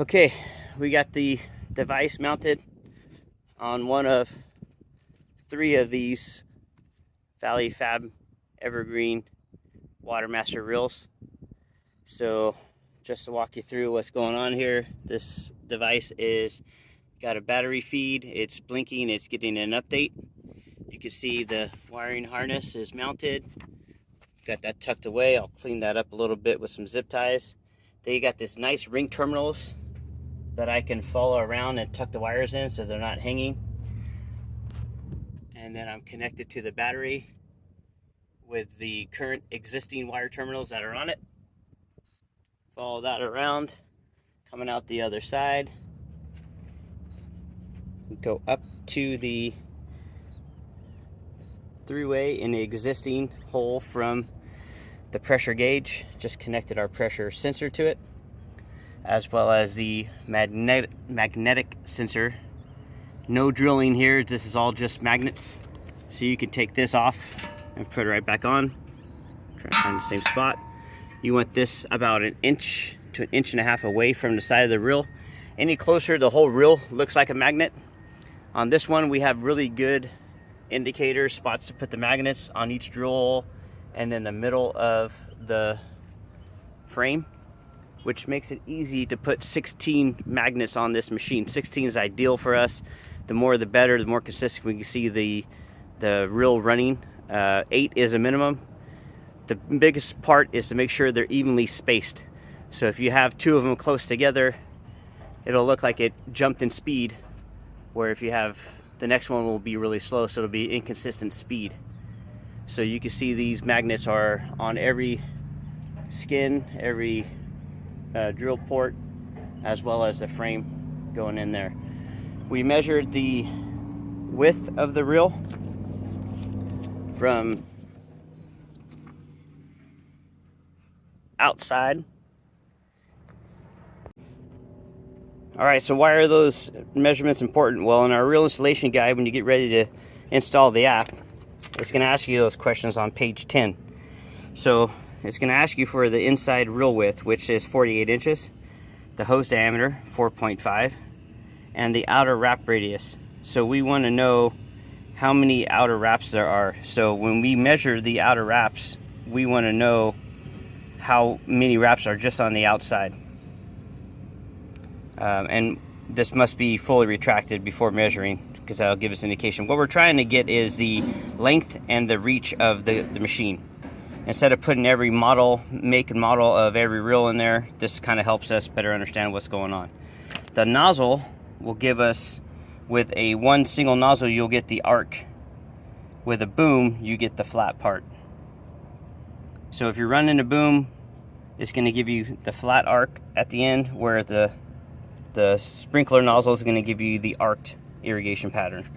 Okay, we got the device mounted on one of 3 of these Valley Fab Evergreen Watermaster reels. So just to walk you through what's going on here, this device is got a battery feed, it's blinking, it's getting an update. You can see the wiring harness is mounted. Got that tucked away. I'll clean that up a little bit with some zip ties. Then you got this nice ring terminals that I can follow around and tuck the wires in so they're not hanging. And then I'm connected to the battery with the current existing wire terminals that are on it. Follow that around, coming out the other side. Go up to the 3-way in the existing hole from the pressure gauge. Just connected our pressure sensor to it, as well as the magnetic sensor. No drilling here, this is all just magnets. So you can take this off and put it right back on. Try to find the same spot. You want this about 1 inch to 1.5 inches away from the side of the reel. Any closer, the whole reel looks like a magnet. On this one, we have really good indicator spots to put the magnets on each drill hole and then the middle of the frame, which makes it easy to put 16 magnets on this machine. 16 is ideal for us. The more the better, the more consistent we can see the reel running. 8 is a minimum. The biggest part is to make sure they're evenly spaced. So if you have 2 of them close together, it'll look like it jumped in speed, where if you have the next one will be really slow, so it'll be inconsistent speed. So you can see these magnets are on every skin, every drill port, as well as the frame going in there. We measured the width of the reel from outside. All right, so why are those measurements important? Well, in our reel installation guide, when you get ready to install the app, it's going to ask you those questions on page 10. So it's going to ask you for the inside reel width, which is 48 inches, the hose diameter, 4.5, and the outer wrap radius. So we want to know how many outer wraps there are. So when we measure the outer wraps, we want to know how many wraps are just on the outside. And this must be fully retracted before measuring, because that'll give us an indication. What we're trying to get is the length and the reach of the machine. Instead of putting every model, make and model of every reel in there, this kind of helps us better understand what's going on. The nozzle will give us, with one single nozzle, you'll get the arc. With a boom, you get the flat part. So if you're running a boom, it's going to give you the flat arc at the end, where the sprinkler nozzle is going to give you the arced irrigation pattern.